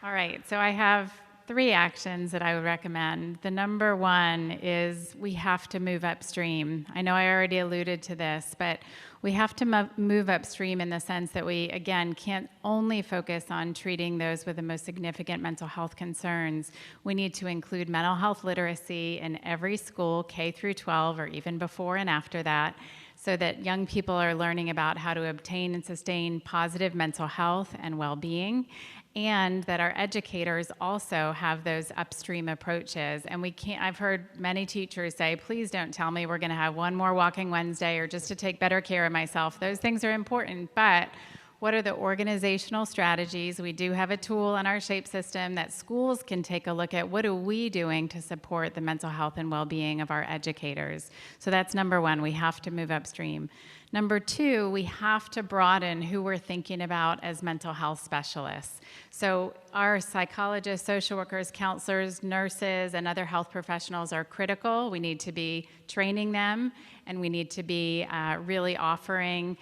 All right, so I have 3 actions that I would recommend. The number 1 is we have to move upstream. I know I already alluded to this, but we have to move upstream in the sense that we, again, can't only focus on treating those with the most significant mental health concerns. We need to include mental health literacy in every school, K through 12, or even before and after that, so that young people are learning about how to obtain and sustain positive mental health and well-being, and that our educators also have those upstream approaches. And I've heard many teachers say, please don't tell me we're gonna have one more Walking Wednesday or just to take better care of myself. Those things are important, but what are the organizational strategies? We do have a tool in our SHAPE system that schools can take a look at. What are we doing to support the mental health and well-being of our educators? So that's number 1, we have to move upstream. Number 2, we have to broaden who we're thinking about as mental health specialists. So our psychologists, social workers, counselors, nurses, and other health professionals are critical. We need to be training them, and we need to be really offering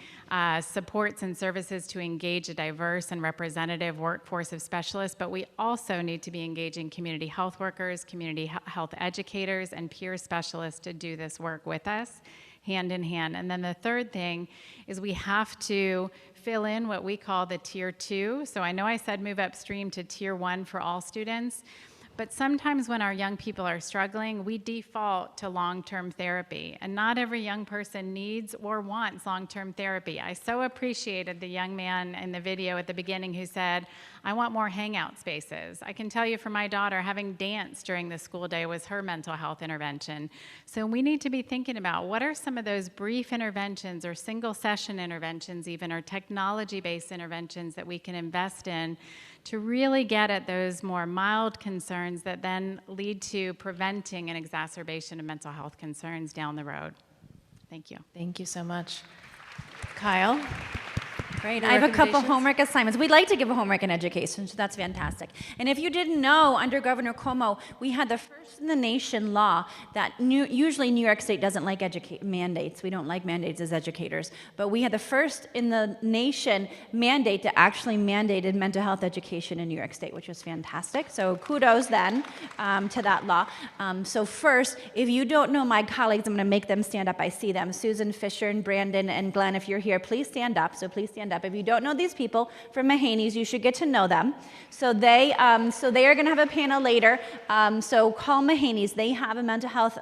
supports and services to engage a diverse and representative workforce of specialists, but we also need to be engaging community health workers, community health educators, and peer specialists to do this work with us. hand in hand. And then the third thing is we have to fill in what we call the tier 2. So I know I said move upstream to tier 1 for all students, but sometimes when our young people are struggling, we default to long-term therapy, and not every young person needs or wants long-term therapy. I so appreciated the young man in the video at the beginning who said, I want more hangout spaces. I can tell you for my daughter, having dance during the school day was her mental health intervention. So we need to be thinking about what are some of those brief interventions or single session interventions even, or technology-based interventions that we can invest in to really get at those more mild concerns that then lead to preventing an exacerbation of mental health concerns down the road. Thank you. Thank you so much. Kyle? Great. Your I have a couple recommendations? homework assignments. We like to give homework in education, so that's fantastic. And if you didn't know, under Governor Cuomo, we had the first in the nation law that usually New York State doesn't like mandates. We don't like mandates as educators. But we had the first in the nation mandate that actually mandated mental health education in New York State, which was fantastic. So kudos then to that law. So first, if you don't know my colleagues, I'm going to make them stand up. I see them. Susan, Fisher, and Brandon, and Glenn, if you're here, please stand up. So please stand up. If you don't know these people from Mahaney's, you should get to know them. So they are going to have a panel later. So call Mahaney's. They have a mental health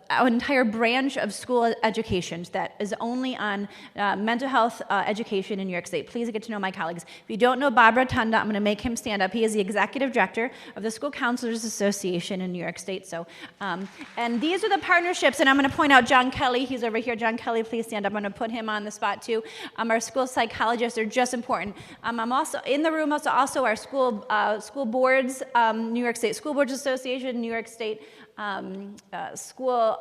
an entire branch of school education that is only on mental health education in New York State. Please get to know my colleagues. If you don't know Bob Rotunda, I'm going to make him stand up. He is the executive director of the School Counselors Association in New York State. So, and these are the partnerships, and I'm going to point out John Kelly. He's over here. John Kelly, please stand up. I'm going to put him on the spot too. Our school psychologists are just important. I'm also in the room. Also our school boards, New York State School Boards Association, New York State School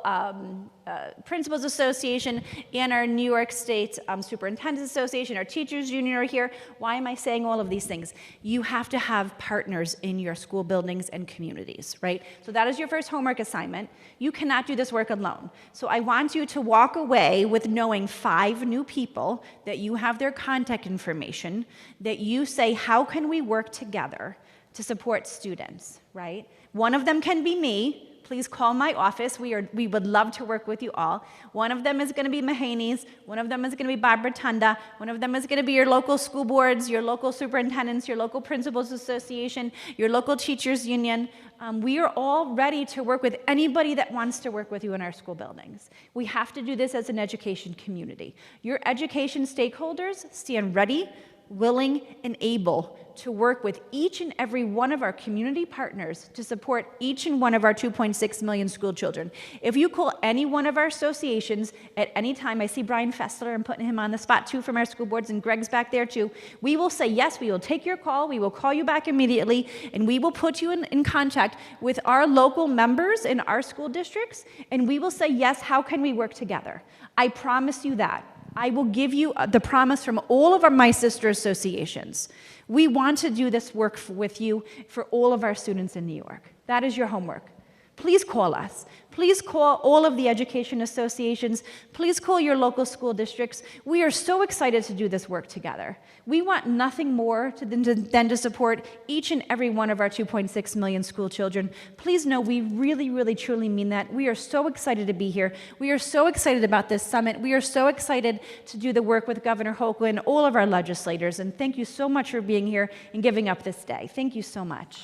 Principals Association, and our New York State Superintendents Association, our teachers union are here. Why am I saying all of these things? You have to have partners in your school buildings and communities, right? So that is your first homework assignment. You cannot do this work alone. So I want you to walk away with knowing 5 new people that you have their contact information, that you say, how can we work together to support students, right? One of them can be me. Please call my office. We would love to work with you all. One of them is going to be Mahaney's. One of them is going to be Bob Rotunda. One of them is going to be your local school boards, your local superintendents, your local principals association, your local teachers union. We are all ready to work with anybody that wants to work with you in our school buildings. We have to do this as an education community. Your education stakeholders stand ready, willing, and able to work with each and every one of our community partners to support each and one of our 2.6 million school children. If you call any one of our associations at any time, I see Brian Fessler, I'm putting him on the spot too from our school boards, and Greg's back there too, we will say, yes, we will take your call, we will call you back immediately, and we will put you in contact with our local members in our school districts, and we will say, yes, how can we work together? I promise you that. I will give you the promise from all of my sister associations. We want to do this work with you for all of our students in New York. That is your homework. Please call us. Please call all of the education associations. Please call your local school districts. We are so excited to do this work together. We want nothing more than to support each and every one of our 2.6 million school children. Please know we really, really, truly mean that. We are so excited to be here. We are so excited about this summit. We are so excited to do the work with Governor Hochul and all of our legislators. And thank you so much for being here and giving up this day. Thank you so much.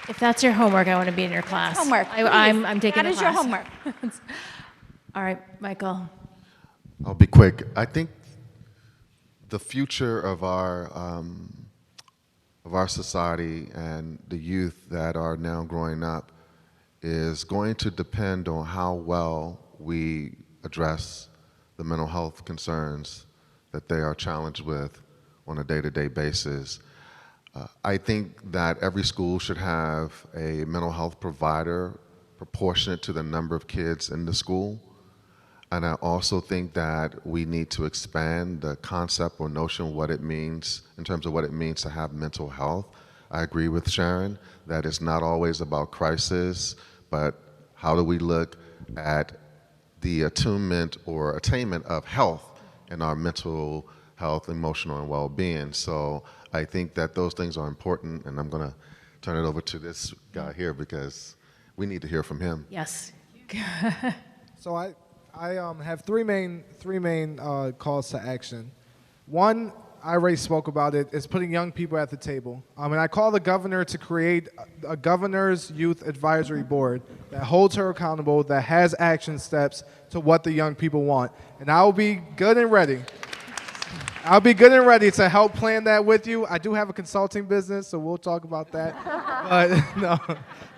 If that's your homework, I want to be in your class. Homework. I'm taking That a is your class. homework. All right, Michael. I'll be quick. I think the future of our society and the youth that are now growing up is going to depend on how well we address the mental health concerns that they are challenged with on a day-to-day basis. I think that every school should have a mental health provider proportionate to the number of kids in the school. And I also think that we need to expand the concept or notion of what it means in terms of what it means to have mental health. I agree with Sharon that it's not always about crisis, but how do we look at the attunement or attainment of health in our mental health, emotional, and well-being. So I think that those things are important, and I'm going to turn it over to this guy here because we need to hear from him. Yes. So I have three main calls to action. One, I already spoke about it, is putting young people at the table. And I call the governor to create a governor's youth advisory board that holds her accountable, that has action steps to what the young people want. And I'll be good and ready. I'll be good and ready to help plan that with you. I do have a consulting business, so we'll talk about that. But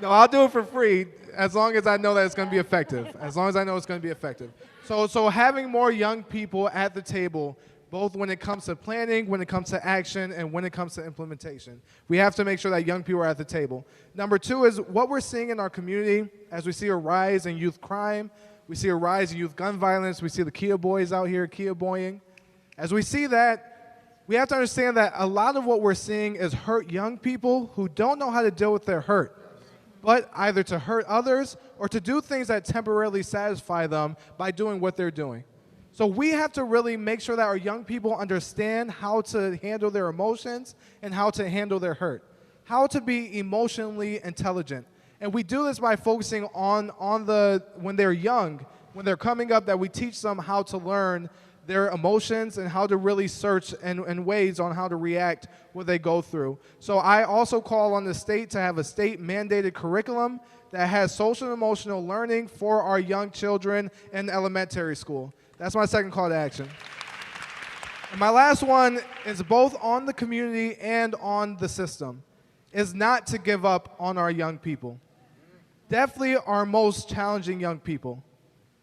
no, I'll do it for free as long as I know that it's going to be effective. As long as I know it's going to be effective. So having more young people at the table, both when it comes to planning, when it comes to action, and when it comes to implementation. We have to make sure that young people are at the table. Number two is what we're seeing in our community as we see a rise in youth crime, we see a rise in youth gun violence, we see the Kia boys out here Kia boying. As we see that, we have to understand that a lot of what we're seeing is hurt young people who don't know how to deal with their hurt, but either to hurt others or to do things that temporarily satisfy them by doing what they're doing. So we have to really make sure that our young people understand how to handle their emotions and how to handle their hurt, how to be emotionally intelligent. And we do this by focusing on when they're young, when they're coming up, that we teach them how to learn their emotions and how to really search and ways on how to react what they go through. So I also call on the state to have a state mandated curriculum that has social and emotional learning for our young children in elementary school. That's my second call to action. And my last one is both on the community and on the system, is not to give up on our young people. Definitely our most challenging young people.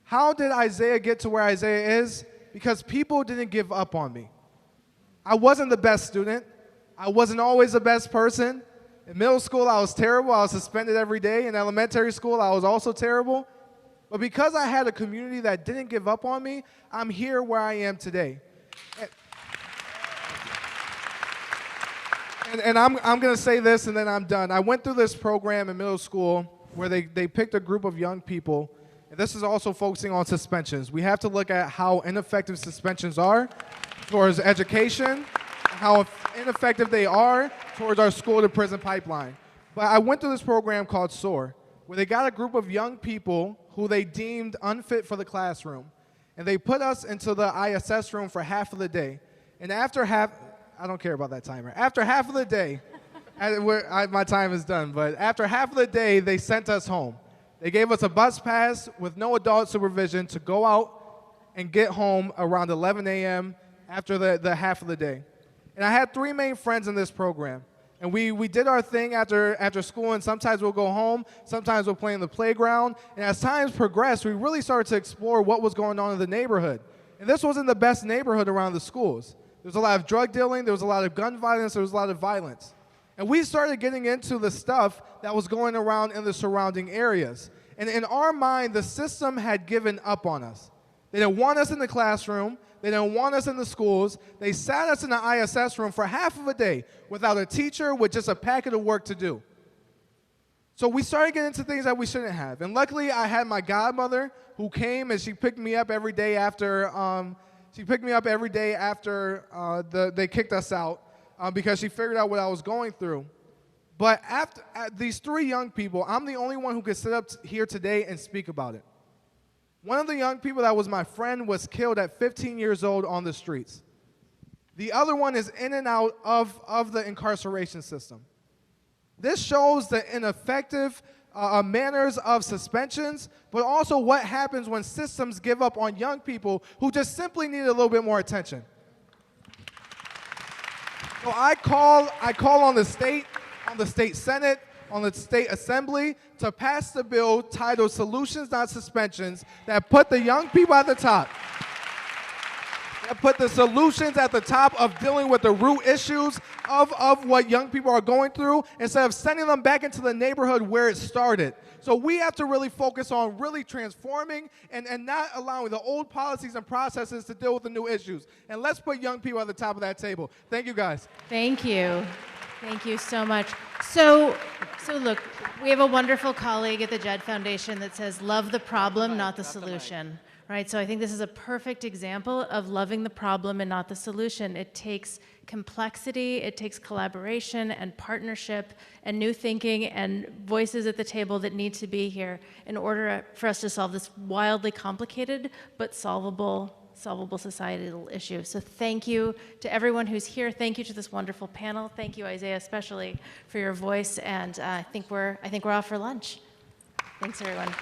How did Isaiah get to where Isaiah is? Because people didn't give up on me. I wasn't the best student. I wasn't always the best person. In middle school, I was terrible. I was suspended every day. In elementary school, I was also terrible. But because I had a community that didn't give up on me, I'm here where I am today. And I'm going to say this and then I'm done. I went through this program in middle school where they picked a group of young people. And this is also focusing on suspensions. We have to look at how ineffective suspensions are towards education, how ineffective they are towards our school-to-prison pipeline. But I went through this program called SOAR, where they got a group of young people who they deemed unfit for the classroom. And they put us into the ISS room for half of the day. And after I don't care about that timer. After half of the day, my time is done, but after half of the day, they sent us home. They gave us a bus pass with no adult supervision to go out and get home around 11 a.m. after the half of the day. And I had three main friends in this program. And we did our thing after school, and sometimes we'll go home, sometimes we'll play in the playground. And as times progressed, we really started to explore what was going on in the neighborhood. And this wasn't the best neighborhood around the schools. There was a lot of drug dealing, there was a lot of gun violence, there was a lot of violence. And we started getting into the stuff that was going around in the surrounding areas. And in our mind, the system had given up on us. They didn't want us in the classroom. They didn't want us in the schools. They sat us in the ISS room for half of a day without a teacher, with just a packet of work to do. So we started getting into things that we shouldn't have. And luckily, I had my godmother who came and she picked me up every day after they kicked us out because she figured out what I was going through. But after these three young people, I'm the only one who could sit up here today and speak about it. One of the young people that was my friend was killed at 15 years old on the streets. The other one is in and out of the incarceration system. This shows the ineffective manners of suspensions, but also what happens when systems give up on young people who just simply need a little bit more attention. So I call on the state Senate, on the state assembly to pass the bill titled Solutions Not Suspensions that put the young people at the top. That put the solutions at the top of dealing with the root issues of what young people are going through instead of sending them back into the neighborhood where it started. So we have to really focus on really transforming and not allowing the old policies and processes to deal with the new issues. And let's put young people at the top of that table. Thank you, guys. Thank you. Thank you so much. So look, we have a wonderful colleague at the Judd Foundation that says, love the problem, not the solution. Right, so I think this is a perfect example of loving the problem and not the solution. It takes complexity, it takes collaboration and partnership and new thinking and voices at the table that need to be here in order for us to solve this wildly complicated but solvable societal issue. So thank you to everyone who's here. Thank you to this wonderful panel. Thank you, Isaiah, especially for your voice. And I think we're off for lunch. Thanks, everyone.